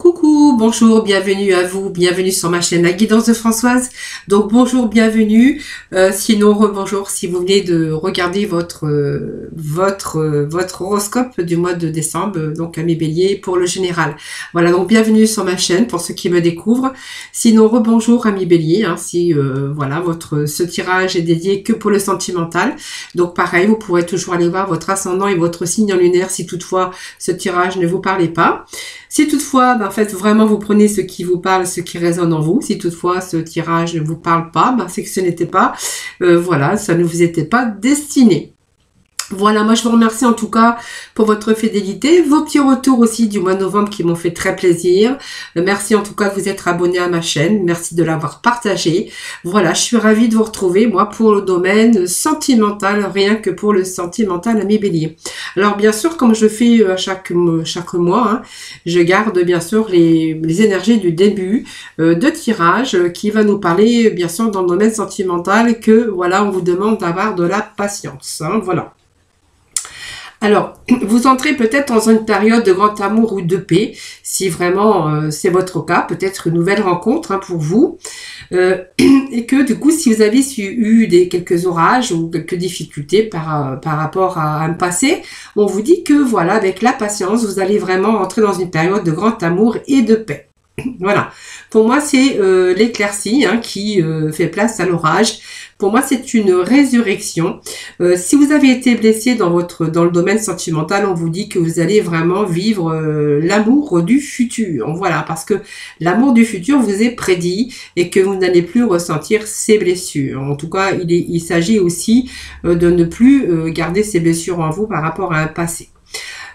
Coucou, bonjour, bienvenue à vous, bienvenue sur ma chaîne La Guidance de Françoise. Donc bonjour, bienvenue, sinon rebonjour si vous venez de regarder votre horoscope du mois de décembre, donc à mes béliers pour le général. Voilà, donc bienvenue sur ma chaîne pour ceux qui me découvrent. Sinon rebonjour à mes béliers, hein, si voilà, ce tirage est dédié que pour le sentimental. Donc pareil, vous pourrez toujours aller voir votre ascendant et votre signe en lunaire si toutefois ce tirage ne vous parlait pas. Si toutefois, en fait, vraiment vous prenez ce qui vous parle, ce qui résonne en vous. Si toutefois ce tirage ne vous parle pas, c'est que ce n'était pas, voilà, ça ne vous était pas destiné. Voilà, moi je vous remercie en tout cas pour votre fidélité, vos petits retours aussi du mois de novembre qui m'ont fait très plaisir. Merci en tout cas de vous être abonné à ma chaîne, merci de l'avoir partagé. Voilà, je suis ravie de vous retrouver moi pour le domaine sentimental, rien que pour le sentimental à mes béliers. Alors bien sûr, comme je fais à chaque mois, hein, je garde bien sûr les énergies du début de tirage qui va nous parler bien sûr dans le domaine sentimental que voilà, on vous demande d'avoir de la patience, hein, voilà. Alors, vous entrez peut-être dans une période de grand amour ou de paix, si vraiment c'est votre cas, peut-être une nouvelle rencontre hein, pour vous, et que du coup, si vous avez eu quelques orages ou quelques difficultés par rapport à un passé, on vous dit que voilà, avec la patience, vous allez vraiment entrer dans une période de grand amour et de paix. Voilà, pour moi c'est l'éclaircie hein, qui fait place à l'orage. Pour moi c'est une résurrection. Si vous avez été blessé dans le domaine sentimental, on vous dit que vous allez vraiment vivre l'amour du futur. Voilà, parce que l'amour du futur vous est prédit et que vous n'allez plus ressentir ces blessures. En tout cas, il s'agit aussi de ne plus garder ces blessures en vous par rapport à un passé.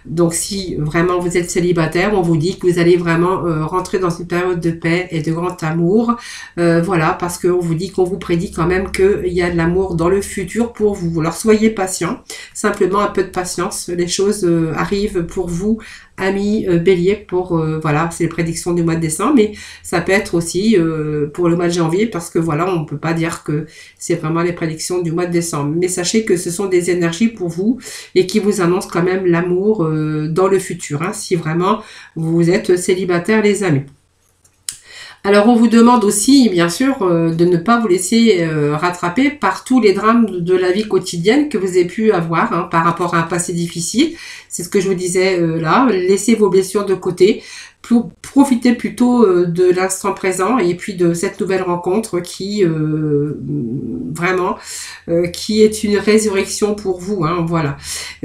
Donc si vraiment vous êtes célibataire, on vous dit que vous allez vraiment rentrer dans une période de paix et de grand amour. Voilà, parce qu'on vous dit qu'on vous prédit quand même qu'il y a de l'amour dans le futur pour vous. Alors soyez patient, simplement un peu de patience, les choses arrivent pour vous, amis bélier, pour voilà, c'est les prédictions du mois de décembre, mais ça peut être aussi pour le mois de janvier, parce que voilà, on ne peut pas dire que c'est vraiment les prédictions du mois de décembre. Mais sachez que ce sont des énergies pour vous et qui vous annoncent quand même l'amour dans le futur, hein, si vraiment vous êtes célibataire, les amis. Alors on vous demande aussi bien sûr de ne pas vous laisser rattraper par tous les drames de la vie quotidienne que vous avez pu avoir hein, par rapport à un passé difficile. C'est ce que je vous disais là, laissez vos blessures de côté, profitez plutôt de l'instant présent et puis de cette nouvelle rencontre qui vraiment qui est une résurrection pour vous, hein, voilà.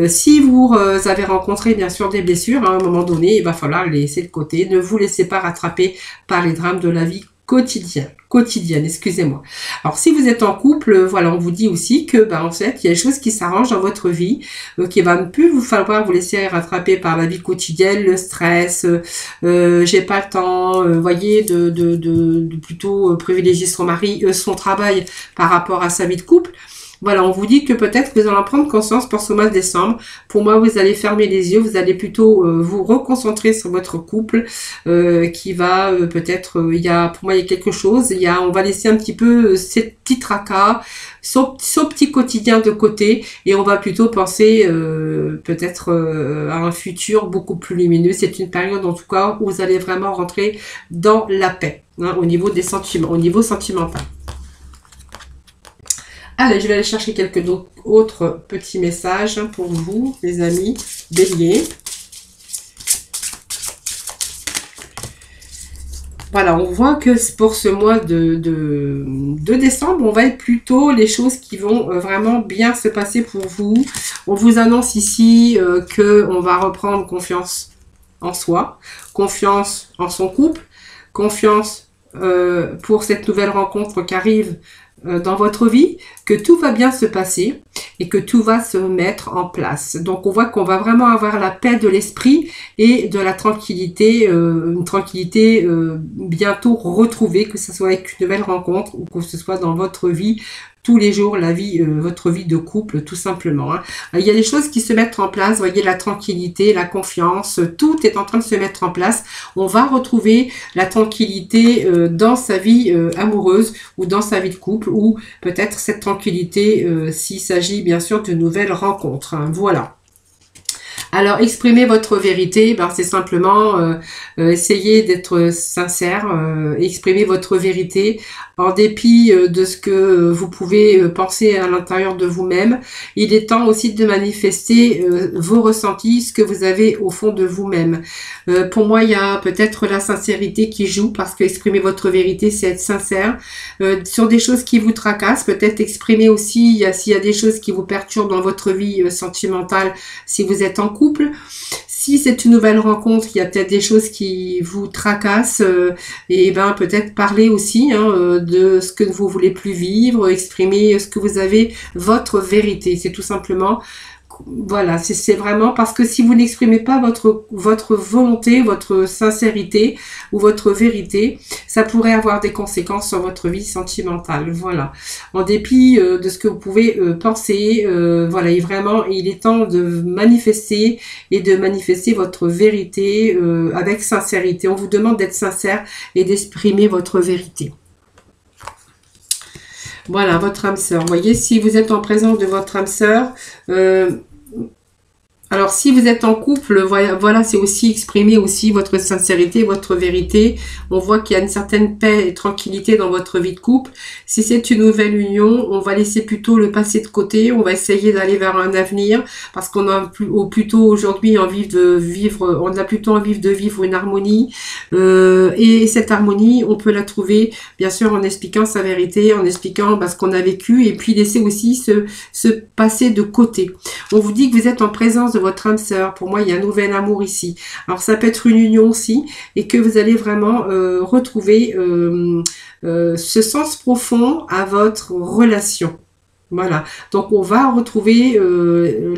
Si vous avez rencontré bien sûr des blessures, hein, à un moment donné, il va falloir les laisser de côté. Ne vous laissez pas rattraper par les drames de la vie quotidienne, excusez-moi. Alors si vous êtes en couple, voilà, on vous dit aussi que en fait, il y a des choses qui s'arrangent dans votre vie, qui va ne plus vous falloir vous laisser rattraper par la vie quotidienne, le stress, j'ai pas le temps, voyez, de plutôt privilégier son mari, son travail par rapport à sa vie de couple. Voilà, on vous dit que peut-être vous allez en prendre conscience pour ce mois de décembre. Pour moi, vous allez fermer les yeux, vous allez plutôt vous reconcentrer sur votre couple qui va peut-être, pour moi, il y a quelque chose. On va laisser un petit peu ces petits tracas, son petit quotidien de côté et on va plutôt penser peut-être à un futur beaucoup plus lumineux. C'est une période en tout cas où vous allez vraiment rentrer dans la paix hein, au niveau des sentiments, au niveau sentimental. Allez, je vais aller chercher quelques autres petits messages pour vous, les amis béliers. Voilà, on voit que pour ce mois de décembre, on va être plutôt les choses qui vont vraiment bien se passer pour vous. On vous annonce ici qu'on va reprendre confiance en soi, confiance en son couple, confiance pour cette nouvelle rencontre qui arrive dans votre vie, que tout va bien se passer et que tout va se mettre en place. Donc on voit qu'on va vraiment avoir la paix de l'esprit et de la tranquillité, une tranquillité bientôt retrouvée, que ce soit avec une nouvelle rencontre ou que ce soit dans votre vie tous les jours, votre vie de couple, tout simplement. Hein. Il y a des choses qui se mettent en place, vous voyez, la tranquillité, la confiance, tout est en train de se mettre en place. On va retrouver la tranquillité dans sa vie amoureuse ou dans sa vie de couple, ou peut-être cette tranquillité s'il s'agit bien sûr de nouvelles rencontres. Hein. Voilà. Alors, exprimer votre vérité, ben, c'est simplement essayer d'être sincère, exprimer votre vérité en dépit de ce que vous pouvez penser à l'intérieur de vous-même. Il est temps aussi de manifester vos ressentis, ce que vous avez au fond de vous-même. Pour moi, il y a peut-être la sincérité qui joue, parce que exprimer votre vérité, c'est être sincère. Sur des choses qui vous tracassent, peut-être exprimer aussi s'il y a des choses qui vous perturbent dans votre vie sentimentale, si vous êtes en couple. Si c'est une nouvelle rencontre, il y a peut-être des choses qui vous tracassent, et ben peut-être parler aussi de ce que vous voulez plus vivre, exprimer ce que vous avez, votre vérité. C'est tout simplement, voilà, c'est vraiment parce que si vous n'exprimez pas votre volonté, votre sincérité ou votre vérité, ça pourrait avoir des conséquences sur votre vie sentimentale. Voilà, en dépit de ce que vous pouvez penser, voilà, et vraiment, il est temps de manifester et de manifester votre vérité avec sincérité. On vous demande d'être sincère et d'exprimer votre vérité. Voilà, votre âme sœur. Vous voyez, si vous êtes en présence de votre âme sœur, alors si vous êtes en couple, voilà, c'est aussi exprimer aussi votre sincérité, votre vérité. On voit qu'il y a une certaine paix et tranquillité dans votre vie de couple. Si c'est une nouvelle union, on va laisser plutôt le passé de côté. On va essayer d'aller vers un avenir, parce qu'on a plutôt aujourd'hui envie de vivre, on a plutôt envie de vivre une harmonie. Et cette harmonie, on peut la trouver, bien sûr, en expliquant sa vérité, en expliquant ce qu'on a vécu, et puis laisser aussi ce passé de côté. On vous dit que vous êtes en présence de votre âme sœur. Pour moi, il y a un nouvel amour ici. Alors, ça peut être une union aussi, et que vous allez vraiment retrouver ce sens profond à votre relation. Voilà, donc on va retrouver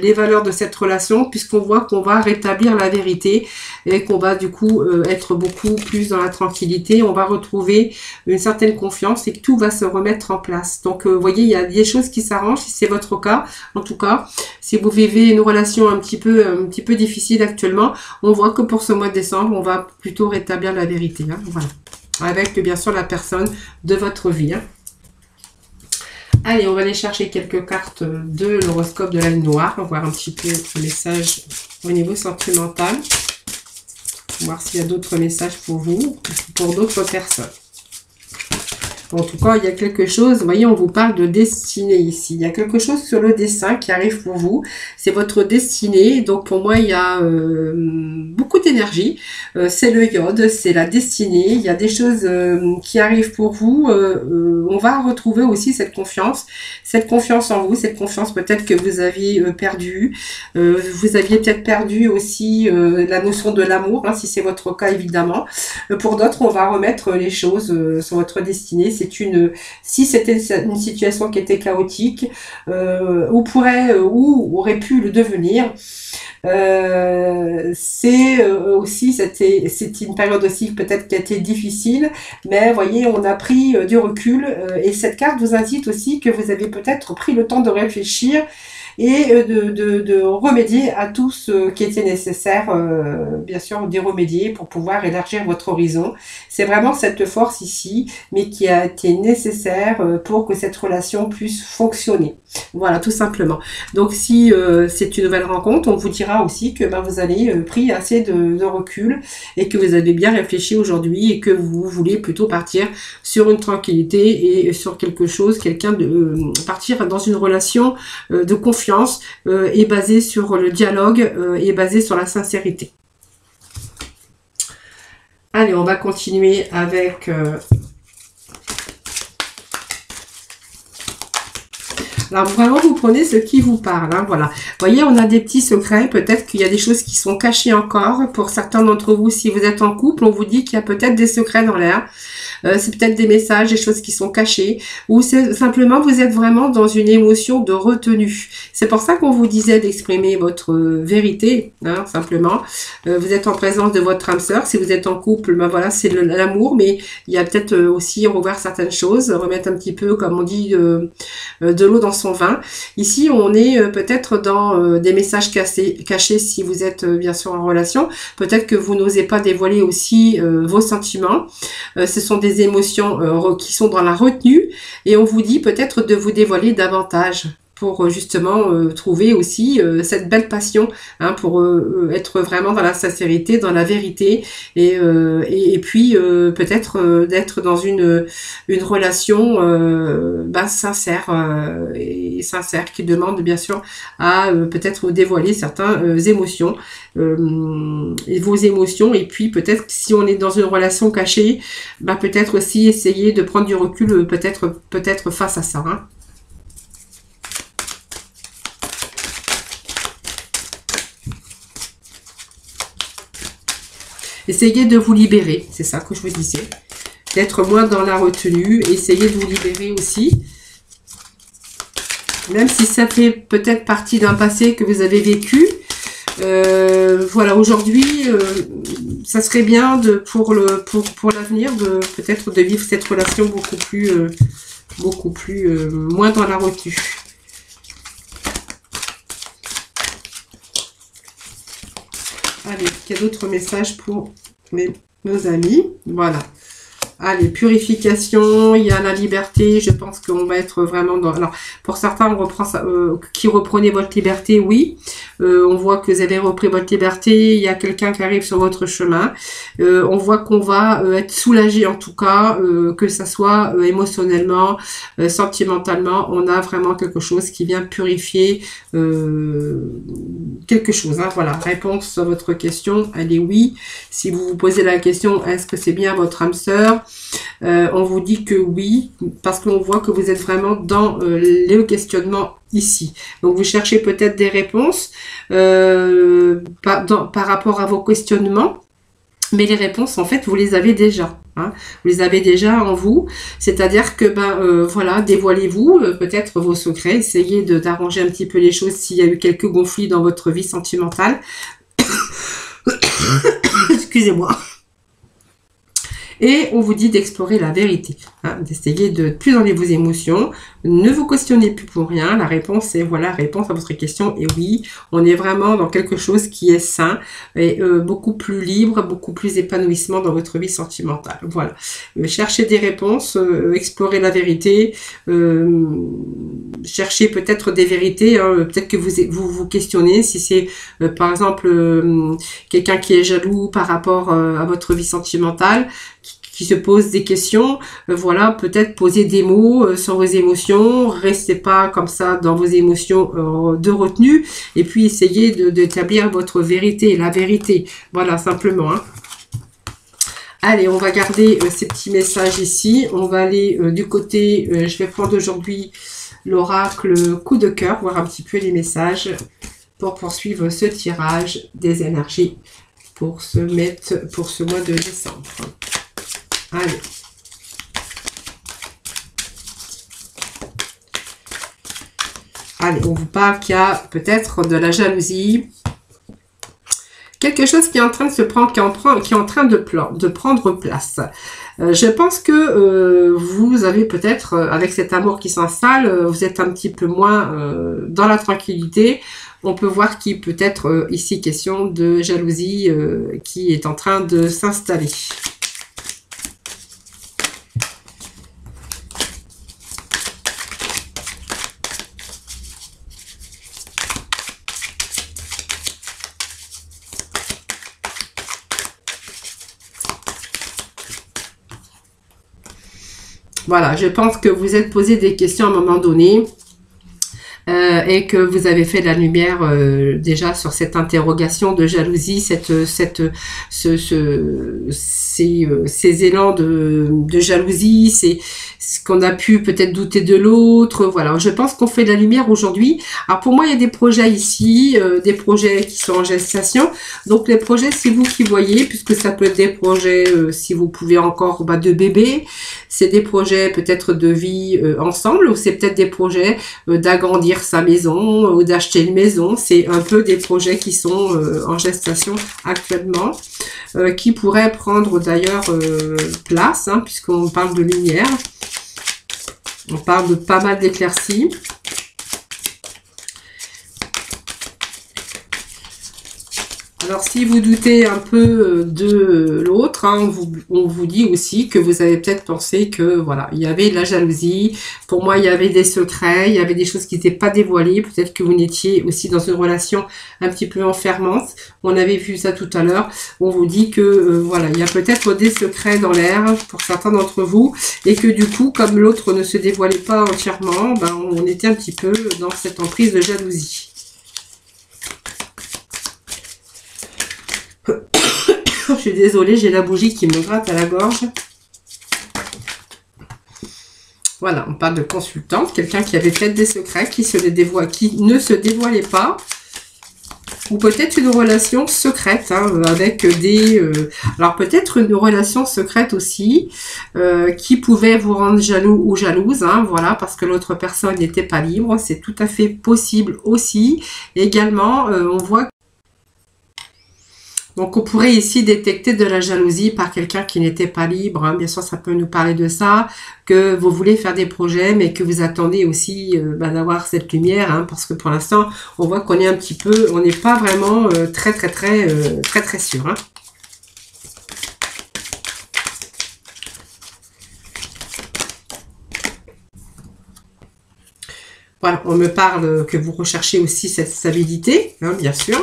les valeurs de cette relation, puisqu'on voit qu'on va rétablir la vérité et qu'on va du coup être beaucoup plus dans la tranquillité. On va retrouver une certaine confiance et que tout va se remettre en place. Donc vous voyez, il y a des choses qui s'arrangent, si c'est votre cas. En tout cas, si vous vivez une relation un petit peu difficile actuellement, on voit que pour ce mois de décembre, on va plutôt rétablir la vérité. Hein, voilà, avec bien sûr la personne de votre vie. Hein. Allez, on va aller chercher quelques cartes de l'horoscope de la Lune Noire. On va voir un petit peu le message au niveau sentimental. Voir s'il y a d'autres messages pour vous, pour d'autres personnes. En tout cas, il y a quelque chose, vous voyez, on vous parle de destinée ici. Il y a quelque chose sur le dessin qui arrive pour vous. C'est votre destinée. Donc, pour moi, il y a beaucoup d'énergie. C'est le iode, c'est la destinée. Il y a des choses qui arrivent pour vous. On va retrouver aussi cette confiance en vous, cette confiance peut-être que vous aviez perdue. Vous aviez peut-être perdu aussi la notion de l'amour, hein, si c'est votre cas, évidemment. Pour d'autres, on va remettre les choses sur votre destinée. Si c'était une situation qui était chaotique, ou aurait pu le devenir, c'est aussi, c'est une période aussi peut-être qui a été difficile, mais voyez, on a pris du recul, et cette carte vous indique aussi que vous avez peut-être pris le temps de réfléchir et de remédier à tout ce qui était nécessaire, bien sûr, d'y remédier pour pouvoir élargir votre horizon. C'est vraiment cette force ici, mais qui a été nécessaire pour que cette relation puisse fonctionner. Voilà, tout simplement. Donc, si c'est une nouvelle rencontre, on vous dira aussi que vous avez pris assez de recul et que vous avez bien réfléchi aujourd'hui et que vous voulez plutôt partir sur une tranquillité et sur quelque chose, partir dans une relation de confiance et basée sur le dialogue et basée sur la sincérité. Allez, on va continuer avec... Alors vraiment, vous prenez ce qui vous parle. Hein, voilà. Vous voyez, on a des petits secrets. Peut-être qu'il y a des choses qui sont cachées encore. Pour certains d'entre vous, si vous êtes en couple, on vous dit qu'il y a peut-être des secrets dans l'air. C'est peut-être des messages, des choses qui sont cachées. Ou c'est simplement, vous êtes vraiment dans une émotion de retenue. C'est pour ça qu'on vous disait d'exprimer votre vérité, hein, simplement. Vous êtes en présence de votre âme sœur. Si vous êtes en couple, voilà, c'est l'amour. Mais il y a peut-être aussi revoir certaines choses. Remettre un petit peu, comme on dit, de l'eau dans son vin. Ici, on est peut-être dans des messages cachés si vous êtes bien sûr en relation. Peut-être que vous n'osez pas dévoiler aussi vos sentiments. Ce sont des émotions qui sont dans la retenue et on vous dit peut-être de vous dévoiler davantage. pour justement trouver aussi cette belle passion, hein, pour être vraiment dans la sincérité, dans la vérité, et puis peut-être d'être dans une relation sincère, et sincère, qui demande bien sûr à peut-être dévoiler certaines émotions, et vos émotions, et puis peut-être si on est dans une relation cachée, peut-être aussi essayer de prendre du recul, peut-être face à ça, hein. Essayez de vous libérer, c'est ça que je vous disais. D'être moins dans la retenue, essayez de vous libérer aussi. Même si ça fait peut-être partie d'un passé que vous avez vécu. Voilà, aujourd'hui, ça serait bien pour l'avenir de peut-être de vivre cette relation beaucoup plus moins dans la retenue. Allez, quel autre message pour nos amis? Voilà. Allez, purification, il y a la liberté, je pense qu'on va être vraiment dans... Alors, pour certains, on reprend ça, qui reprenez votre liberté, oui. On voit que vous avez repris votre liberté, il y a quelqu'un qui arrive sur votre chemin. On voit qu'on va être soulagé, en tout cas, que ça soit émotionnellement, sentimentalement, on a vraiment quelque chose qui vient purifier quelque chose, hein. Voilà, réponse à votre question, elle est oui. Si vous vous posez la question, est-ce que c'est bien votre âme sœur? On vous dit que oui, parce qu'on voit que vous êtes vraiment dans le questionnement ici. Donc vous cherchez peut-être des réponses par rapport à vos questionnements, mais les réponses, en fait, vous les avez déjà. Hein. Vous les avez déjà en vous. C'est-à-dire que, voilà, dévoilez-vous peut-être vos secrets. Essayez d'arranger un petit peu les choses s'il y a eu quelques conflits dans votre vie sentimentale. Excusez-moi. Et on vous dit d'explorer la vérité, hein, d'essayer de plus dans vos émotions, ne vous questionnez plus pour rien. La réponse est, voilà, réponse à votre question est oui, on est vraiment dans quelque chose qui est sain et beaucoup plus libre, beaucoup plus épanouissement dans votre vie sentimentale. Voilà, cherchez des réponses, explorez la vérité, cherchez peut-être des vérités, hein, peut-être que vous questionnez si c'est par exemple quelqu'un qui est jaloux par rapport à votre vie sentimentale, qui se pose des questions, voilà, peut-être poser des mots sur vos émotions, restez pas comme ça dans vos émotions de retenue, et puis essayez d'établir votre vérité, la vérité, voilà, simplement, hein. Allez, on va garder ces petits messages ici, on va aller du côté, je vais prendre aujourd'hui l'oracle coup de cœur, voir un petit peu les messages, pour poursuivre ce tirage des énergies, pour ce mois de décembre. Allez. Allez, on vous parle qu'il y a peut-être de la jalousie. Quelque chose qui est en train de se prendre, qui est en train de prendre place. Je pense que vous avez peut-être, avec cet amour qui s'installe, vous êtes un petit peu moins dans la tranquillité. On peut voir qu'il peut être ici question de jalousie qui est en train de s'installer. Voilà, je pense que vous êtes posé des questions à un moment donné et que vous avez fait de la lumière déjà sur cette interrogation de jalousie, ces élans de jalousie, c'est ce qu'on a pu peut-être douter de l'autre. Voilà, je pense qu'on fait de la lumière aujourd'hui. Alors pour moi, il y a des projets ici, des projets qui sont en gestation. Donc les projets, c'est vous qui voyez, puisque ça peut être des projets, si vous pouvez encore, de bébés. C'est des projets peut-être de vie ensemble, ou c'est peut-être des projets d'agrandir sa maison ou d'acheter une maison. C'est un peu des projets qui sont en gestation actuellement, qui pourraient prendre d'ailleurs place, hein, puisqu'on parle de lumière. On parle de pas mal d'éclaircies. Alors, si vous doutez un peu de l'autre, hein, on vous dit aussi que vous avez peut-être pensé que, voilà, il y avait de la jalousie. Pour moi, il y avait des secrets, il y avait des choses qui n'étaient pas dévoilées. Peut-être que vous n'étiez aussi dans une relation un petit peu enfermante. On avait vu ça tout à l'heure. On vous dit que, voilà, il y a peut-être des secrets dans l'air pour certains d'entre vous. Et que du coup, comme l'autre ne se dévoilait pas entièrement, ben, on était un petit peu dans cette emprise de jalousie. Je suis désolée, j'ai la bougie qui me gratte à la gorge. Voilà, on parle de consultante, quelqu'un qui avait peut-être des secrets, qui ne se dévoilait pas. Ou peut-être une relation secrète, hein, avec des... alors peut-être une relation secrète aussi, qui pouvait vous rendre jaloux ou jalouse, hein, voilà, parce que l'autre personne n'était pas libre. C'est tout à fait possible aussi. Également, on voit... Donc, on pourrait ici détecter de la jalousie par quelqu'un qui n'était pas libre. Hein. Bien sûr, ça peut nous parler de ça, que vous voulez faire des projets, mais que vous attendez aussi d'avoir cette lumière. Hein, parce que pour l'instant, on voit qu'on est un petit peu, on n'est pas vraiment très sûr. Hein. Voilà, on me parle que vous recherchez aussi cette stabilité, hein, bien sûr.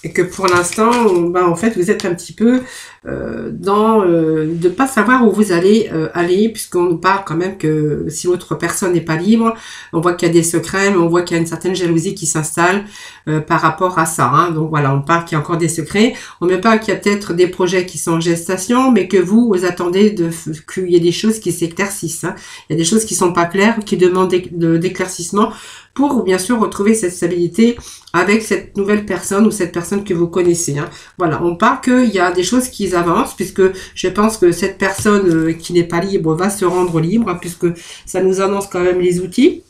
Et que pour l'instant, ben, en fait, vous êtes un petit peu dans de pas savoir où vous allez aller, puisqu'on nous parle quand même que si l'autre personne n'est pas libre, on voit qu'il y a des secrets, mais on voit qu'il y a une certaine jalousie qui s'installe par rapport à ça. Hein. Donc voilà, on parle qu'il y a encore des secrets. On me parle qu'il y a peut-être des projets qui sont en gestation, mais que vous attendez qu'il y ait des choses qui s'éclaircissent. Hein. Il y a des choses qui sont pas claires, qui demandent d'éclaircissement, pour bien sûr retrouver cette stabilité avec cette nouvelle personne ou cette personne que vous connaissez. Hein. Voilà, on parle qu'il y a des choses qui avancent, puisque je pense que cette personne qui n'est pas libre va se rendre libre, hein, puisque ça nous annonce quand même les outils.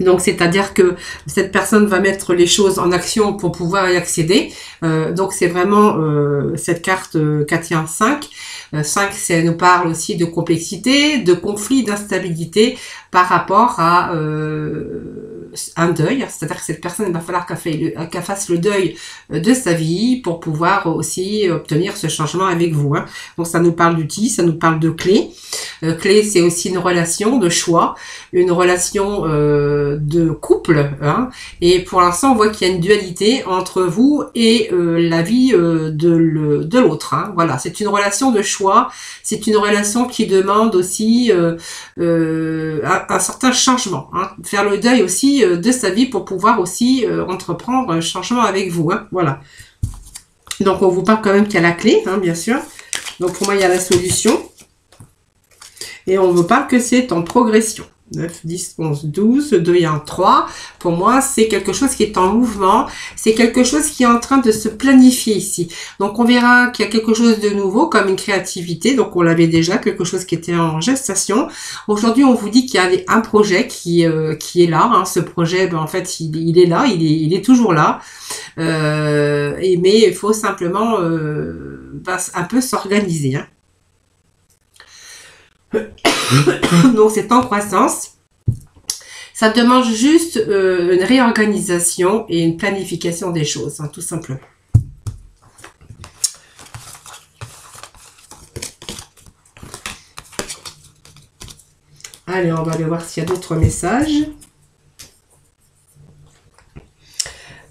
Donc, c'est-à-dire que cette personne va mettre les choses en action pour pouvoir y accéder. Donc, c'est vraiment cette carte Katia 5. 5, ça nous parle aussi de complexité, de conflit, d'instabilité par rapport à un deuil. C'est-à-dire que cette personne, il va falloir qu'elle fasse le deuil de sa vie pour pouvoir aussi obtenir ce changement avec vous. Hein. Donc, ça nous parle d'outils, ça nous parle de clés. Clé, c'est aussi une relation de choix, une relation de couple. Hein. Et pour l'instant, on voit qu'il y a une dualité entre vous et la vie de l'autre. Hein. Voilà, c'est une relation de choix. C'est une relation qui demande aussi un certain changement. Hein. Faire le deuil aussi de sa vie pour pouvoir aussi entreprendre un changement avec vous. Hein. Voilà. Donc, on vous parle quand même qu'il y a la clé, hein, bien sûr. Donc, pour moi, il y a la solution. Et on vous parle que c'est en progression. 9, 10, 11, 12, 2 et 1, 3. Pour moi, c'est quelque chose qui est en mouvement. C'est quelque chose qui est en train de se planifier ici. Donc, on verra qu'il y a quelque chose de nouveau, comme une créativité. Donc, on l'avait déjà, quelque chose qui était en gestation. Aujourd'hui, on vous dit qu'il y avait un projet qui est là. Hein. Ce projet, ben, en fait, il est là. Il est toujours là. Mais il faut simplement un peu s'organiser. Hein. Donc c'est en croissance. Ça demande juste une réorganisation et une planification des choses, hein, tout simplement. Allez, on va aller voir s'il y a d'autres messages.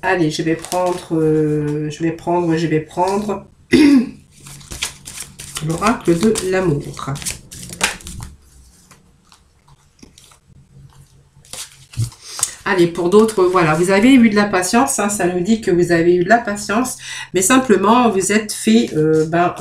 Allez, je vais prendre l'oracle de l'amour. Allez, pour d'autres, voilà, vous avez eu de la patience, hein, ça nous dit que vous avez eu de la patience, mais simplement, vous êtes fait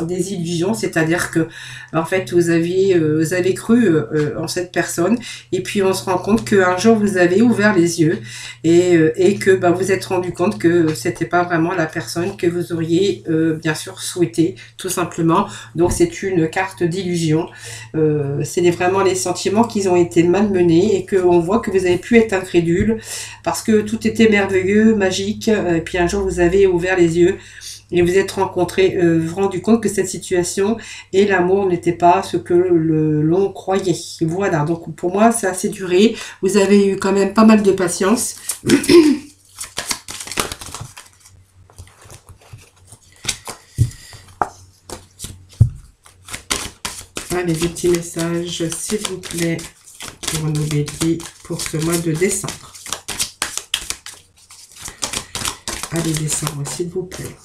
des illusions, c'est-à-dire que, en fait, vous avez cru en cette personne, et puis on se rend compte qu'un jour, vous avez ouvert les yeux, et que vous êtes rendu compte que c'était pas vraiment la personne que vous auriez, bien sûr, souhaité, tout simplement. Donc, c'est une carte d'illusion. C'est vraiment les sentiments qui ont été malmenés, et qu'on voit que vous avez pu être incrédule, parce que tout était merveilleux, magique, et puis un jour vous avez ouvert les yeux et vous êtes rendu compte que cette situation et l'amour n'étaient pas ce que l'on croyait. Voilà, donc pour moi ça a assez duré, vous avez eu quand même pas mal de patience. Allez, des petits messages, s'il vous plaît, pour nos béliers, pour ce mois de décembre. Allez, décembre, s'il vous plaît.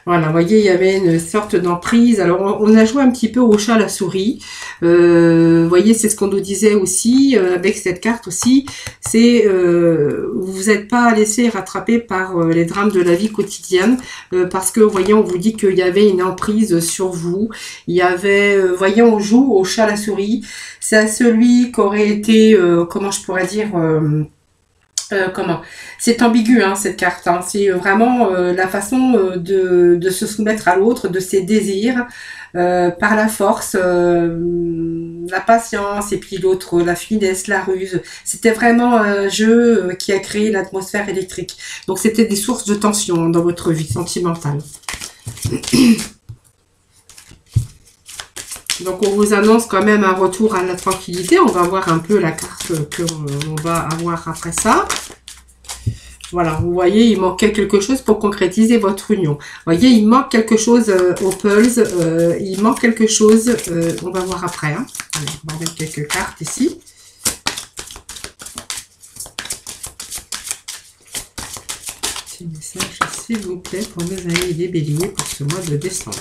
Voilà, vous voyez, il y avait une sorte d'emprise. Alors, on a joué un petit peu au chat à la souris. Vous voyez, c'est ce qu'on nous disait aussi, avec cette carte aussi. C'est, vous n'êtes pas laissé rattraper par les drames de la vie quotidienne. Parce que, vous voyez, on vous dit qu'il y avait une emprise sur vous. Il y avait, voyez, on joue au chat à la souris. C'est celui qui aurait été, comment je pourrais dire... comment c'est ambigu hein, cette carte hein. C'est vraiment la façon de se soumettre à l'autre, de ses désirs par la force, la patience et puis l'autre la finesse, la ruse. C'était vraiment un jeu qui a créé l'atmosphère électrique. Donc c'était des sources de tension dans votre vie sentimentale. Donc on vous annonce quand même un retour à la tranquillité. On va voir un peu la carte qu'on va avoir après ça. Voilà, vous voyez, il manquait quelque chose pour concrétiser votre union. Vous voyez, il manque quelque chose au Pulse, il manque quelque chose, on va voir après. Hein. Allez, on va mettre quelques cartes ici. Petit message, s'il vous plaît, pour nos amis les béliers pour ce mois de décembre.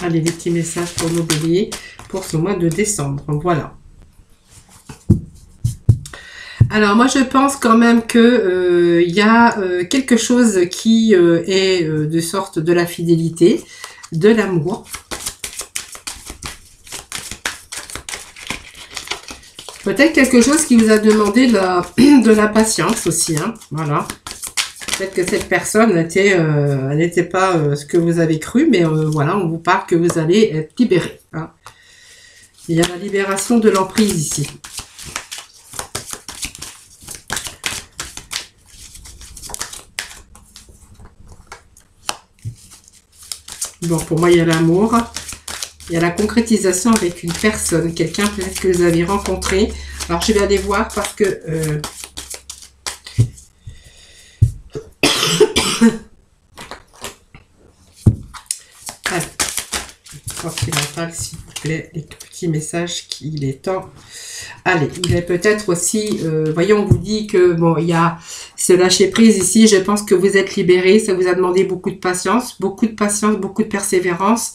Allez, les petits messages pour nos béliers pour ce mois de décembre. Voilà. Alors, moi, je pense quand même que y a quelque chose qui est de sorte de la fidélité, de l'amour. Peut-être quelque chose qui vous a demandé de la patience aussi. Hein, voilà. Peut-être que cette personne n'était pas ce que vous avez cru, mais voilà, on vous parle que vous allez être libéré. Hein. Il y a la libération de l'emprise ici. Bon, pour moi, il y a l'amour. Il y a la concrétisation avec une personne, quelqu'un peut-être que vous avez rencontré. Alors, je vais aller voir parce que... Allez, sentimental, s'il vous plaît, les petits messages qu'il est temps. Allez, il est peut-être aussi... voyez, on vous dit que, bon, il y a ce lâcher-prise ici. Je pense que vous êtes libéré. Ça vous a demandé beaucoup de patience, beaucoup de persévérance.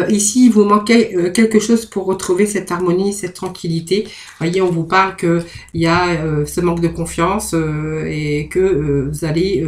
Ici, il vous manquait quelque chose pour retrouver cette harmonie, cette tranquillité. Voyez, on vous parle que il y a ce manque de confiance et que vous allez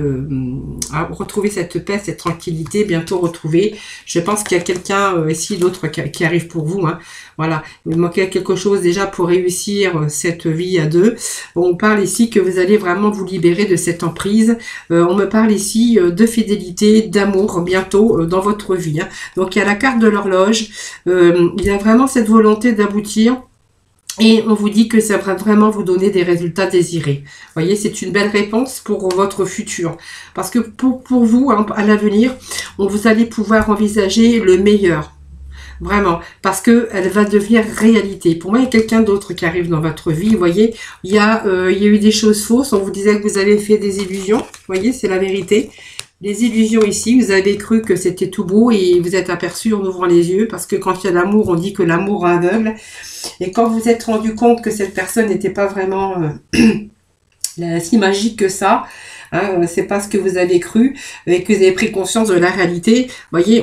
retrouver cette paix, cette tranquillité, bientôt retrouver. Je pense qu'il y a quelqu'un ici d'autre qui arrive pour vous. Hein. Voilà, il manquait quelque chose déjà pour réussir cette vie à deux. On parle ici que vous allez vraiment vous libérer de cette emprise. On me parle ici de fidélité, d'amour bientôt dans votre vie. Hein. Donc il y a la carte de l'horloge. Il y a vraiment cette volonté d'aboutir. Et on vous dit que ça va vraiment vous donner des résultats désirés. Vous voyez, c'est une belle réponse pour votre futur. Parce que pour vous, hein, à l'avenir, vous allez pouvoir envisager le meilleur. Vraiment, parce que elle va devenir réalité. Pour moi, il y a quelqu'un d'autre qui arrive dans votre vie. Vous voyez, il y a eu des choses fausses. On vous disait que vous avez fait des illusions. Vous voyez, c'est la vérité. Les illusions ici, vous avez cru que c'était tout beau et vous êtes aperçu en ouvrant les yeux. Parce que quand il y a l'amour, on dit que l'amour aveugle. Et quand vous êtes rendu compte que cette personne n'était pas vraiment si magique que ça, hein, c'est pas ce que vous avez cru et que vous avez pris conscience de la réalité. Voyez,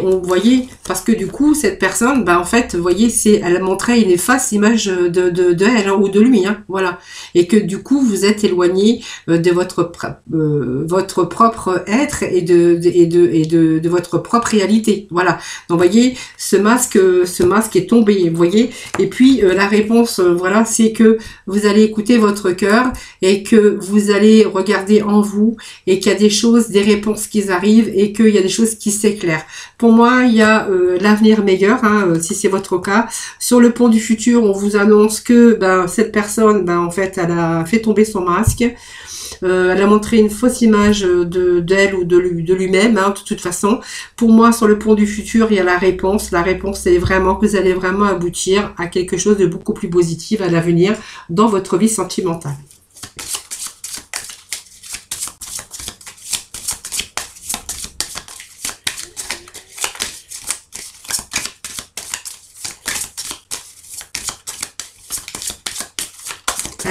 parce que du coup cette personne, en fait, vous voyez, elle montrait une face image de elle hein, ou de lui, hein, voilà, et que du coup vous êtes éloigné de votre propre être et de votre propre réalité, voilà. Donc voyez, ce masque est tombé, vous voyez, et puis la réponse, voilà, c'est que vous allez écouter votre cœur et que vous allez regarder en vous et qu'il y a des choses, des réponses qui arrivent et qu'il y a des choses qui s'éclairent. Pour moi, il y a l'avenir meilleur, hein, si c'est votre cas. Sur le pont du futur, on vous annonce que cette personne, en fait, elle a fait tomber son masque. Elle a montré une fausse image d'elle ou de lui-même, hein, de toute façon. Pour moi, sur le pont du futur, il y a la réponse. La réponse, c'est vraiment que vous allez vraiment aboutir à quelque chose de beaucoup plus positif à l'avenir dans votre vie sentimentale.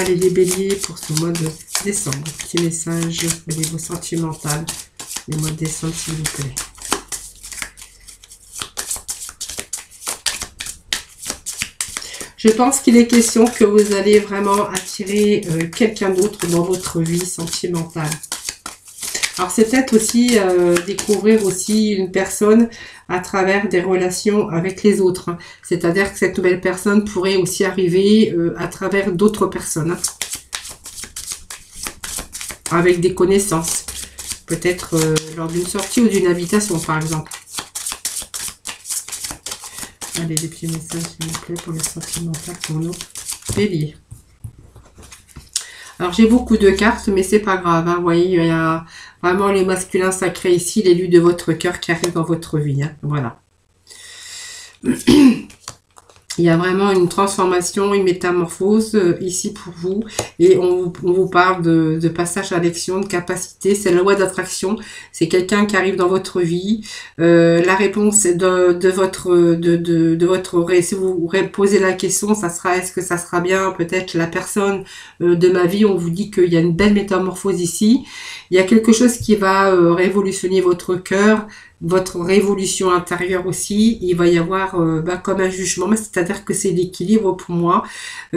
Allez, les béliers, pour ce mois de décembre. Petit message au niveau sentimental. Le mois de décembre, s'il vous plaît. Je pense qu'il est question que vous allez vraiment attirer quelqu'un d'autre dans votre vie sentimentale. Alors c'est peut-être aussi découvrir aussi une personne à travers des relations avec les autres. Hein. C'est-à-dire que cette nouvelle personne pourrait aussi arriver à travers d'autres personnes. Hein. Avec des connaissances. Peut-être lors d'une sortie ou d'une habitation par exemple. Allez, des petits messages, s'il vous plaît, pour les sentimentales pour nos béliers. Alors, j'ai beaucoup de cartes, mais c'est pas grave. Hein. Vous voyez, il y a vraiment les masculins sacrés ici, l'élu de votre cœur qui arrive dans votre vie. Hein. Voilà. Il y a vraiment une transformation, une métamorphose ici pour vous. Et on vous parle de passage à l'action, de capacité. C'est la loi d'attraction. C'est quelqu'un qui arrive dans votre vie. La réponse de votre... Si vous posez la question, ça sera, est-ce que ça sera bien peut-être la personne de ma vie? On vous dit qu'il y a une belle métamorphose ici. Il y a quelque chose qui va révolutionner votre cœur. Votre révolution intérieure aussi, il va y avoir comme un jugement, c'est-à-dire que c'est l'équilibre pour moi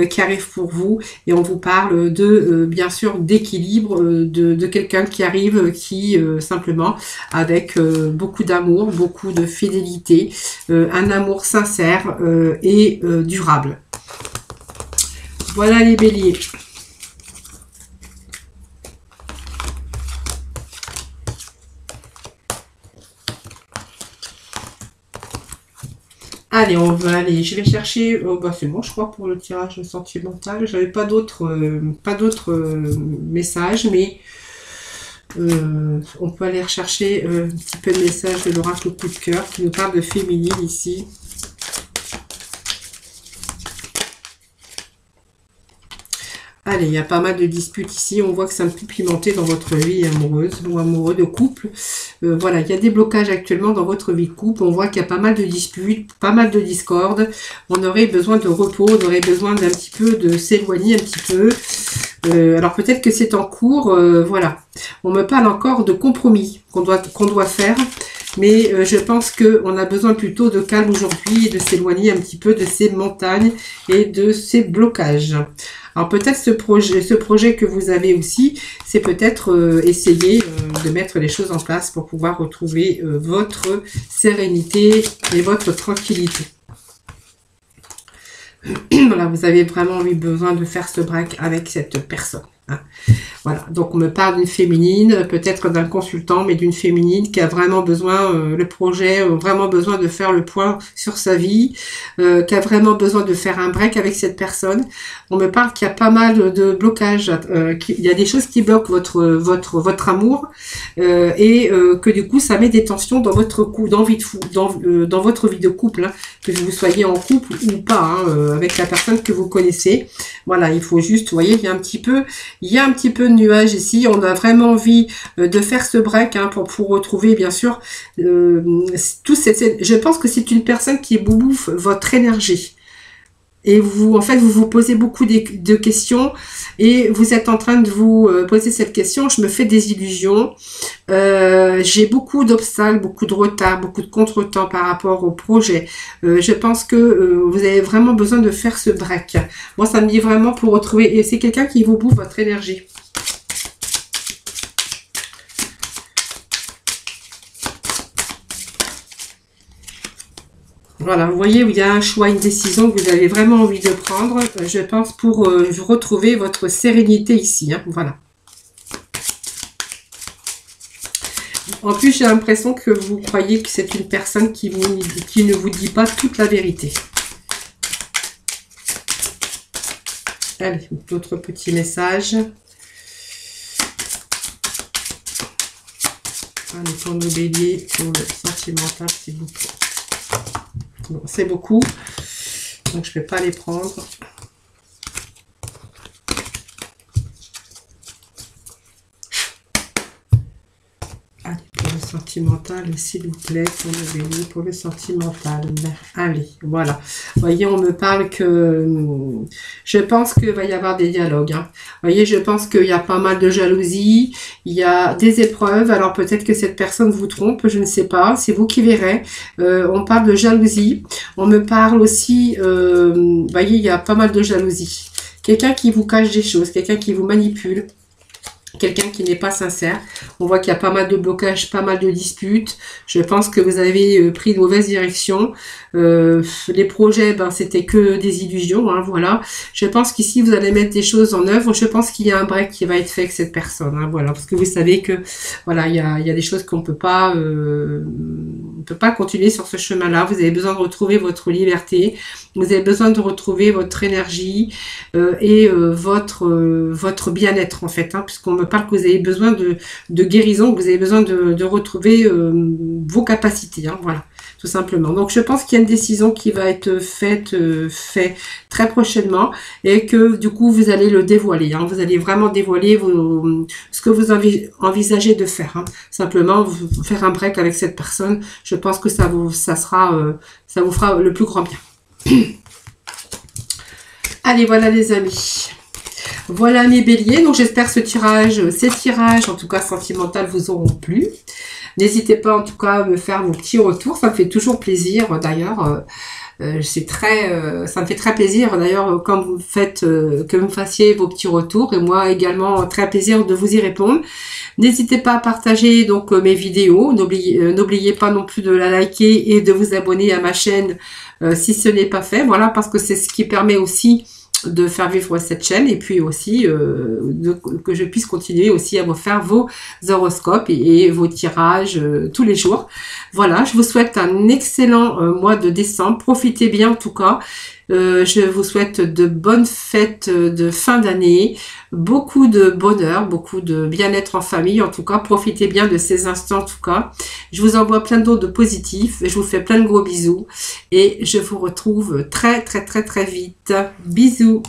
qui arrive pour vous, et on vous parle de bien sûr d'équilibre, de quelqu'un qui arrive, qui simplement avec beaucoup d'amour, beaucoup de fidélité, un amour sincère et durable. Voilà les béliers. Allez, on va aller. Je vais chercher. Oh, bah c'est bon, je crois pour le tirage sentimental. J'avais pas d'autres, messages, mais on peut aller rechercher un petit peu de messages de l'oracle coup de cœur qui nous parle de féminine ici. Allez, il y a pas mal de disputes ici. On voit que c'est un peu pimenté dans votre vie amoureuse ou amoureux de couple. Voilà, il y a des blocages actuellement dans votre vie de couple. On voit qu'il y a pas mal de disputes, pas mal de discordes. On aurait besoin de repos, on aurait besoin d'un petit peu de s'éloigner un petit peu. Alors peut-être que c'est en cours. Voilà, on me parle encore de compromis qu'on doit faire. Mais je pense qu'on a besoin plutôt de calme aujourd'hui et de s'éloigner un petit peu de ces montagnes et de ces blocages. Alors peut-être ce projet que vous avez aussi, c'est peut-être essayer de mettre les choses en place pour pouvoir retrouver votre sérénité et votre tranquillité. Voilà, vous avez vraiment eu besoin de faire ce break avec cette personne. Hein. Voilà, donc on me parle d'une féminine, peut-être d'un consultant, mais d'une féminine qui a vraiment besoin, le projet, vraiment besoin de faire le point sur sa vie, qui a vraiment besoin de faire un break avec cette personne. On me parle qu'il y a pas mal de blocages, il y a des choses qui bloquent votre amour, et que du coup ça met des tensions dans votre dans votre vie de couple, hein, que vous soyez en couple ou pas, hein, avec la personne que vous connaissez. Voilà, il faut juste, vous voyez, il y a un petit peu de nuages ici. On a vraiment envie de faire ce break, hein, pour retrouver bien sûr je pense que c'est une personne qui bouffe votre énergie. Et vous, en fait, vous vous posez beaucoup de questions et vous êtes en train de vous poser cette question. Je me fais des illusions. J'ai beaucoup d'obstacles, beaucoup de retard, beaucoup de contretemps par rapport au projet. Je pense que vous avez vraiment besoin de faire ce break. Moi, ça me dit vraiment pour retrouver... Et c'est quelqu'un qui vous bouffe votre énergie. Voilà, vous voyez, il y a un choix, une décision que vous avez vraiment envie de prendre, je pense, pour retrouver votre sérénité ici. Hein, voilà. En plus, j'ai l'impression que vous croyez que c'est une personne qui ne vous dit pas toute la vérité. Allez, d'autres petits messages. Allez, pour nos béliers, pour le sentimental, s'il vous plaît. Bon, c'est beaucoup, donc je ne vais pas les prendre. Allez, pour le sentimental, s'il vous plaît, pour le bélier, pour le sentimental. Allez, voilà. Vous voyez, on me parle que je pense qu'il va y avoir des dialogues. Hein. Vous voyez, je pense qu'il y a pas mal de jalousie, il y a des épreuves. Alors peut-être que cette personne vous trompe, je ne sais pas. C'est vous qui verrez. On parle de jalousie. On me parle aussi, vous voyez, il y a pas mal de jalousie. Quelqu'un qui vous cache des choses, quelqu'un qui vous manipule. Quelqu'un qui n'est pas sincère. On voit qu'il y a pas mal de blocages, pas mal de disputes. Je pense que vous avez pris de mauvaises directions. Les projets, ben, c'était que des illusions. Hein, voilà. Je pense qu'ici, vous allez mettre des choses en œuvre. Je pense qu'il y a un break qui va être fait avec cette personne. Hein, voilà, parce que vous savez que voilà, il y a des choses qu'on peut pas continuer sur ce chemin-là. Vous avez besoin de retrouver votre liberté. Vous avez besoin de retrouver votre énergie et votre bien-être en fait, hein, puisqu'on me parle que vous avez besoin de guérison, que vous avez besoin de retrouver vos capacités, hein, voilà, tout simplement. Donc je pense qu'il y a une décision qui va être faite très prochainement et que du coup vous allez le dévoiler, hein, vous allez vraiment dévoiler ce que vous envisagez de faire, hein. Simplement faire un break avec cette personne. Je pense que ça vous fera le plus grand bien. Allez, voilà les amis. Voilà mes béliers, donc j'espère que ces tirages, en tout cas sentimental, vous auront plu. N'hésitez pas en tout cas à me faire vos petits retours, ça me fait toujours plaisir d'ailleurs. Ça me fait très plaisir d'ailleurs quand vous faites que vous me fassiez vos petits retours et moi également très plaisir de vous y répondre. N'hésitez pas à partager donc mes vidéos, n'oubliez pas non plus de la liker et de vous abonner à ma chaîne si ce n'est pas fait, voilà, parce que c'est ce qui permet aussi de faire vivre cette chaîne et puis aussi que je puisse continuer aussi à vous faire vos horoscopes et vos tirages tous les jours. Voilà, je vous souhaite un excellent mois de décembre. Profitez bien en tout cas. Je vous souhaite de bonnes fêtes de fin d'année, beaucoup de bonheur, beaucoup de bien-être en famille. En tout cas, profitez bien de ces instants en tout cas. Je vous envoie plein d'autres de positifs. Je vous fais plein de gros bisous et je vous retrouve très très très très vite. Bisous.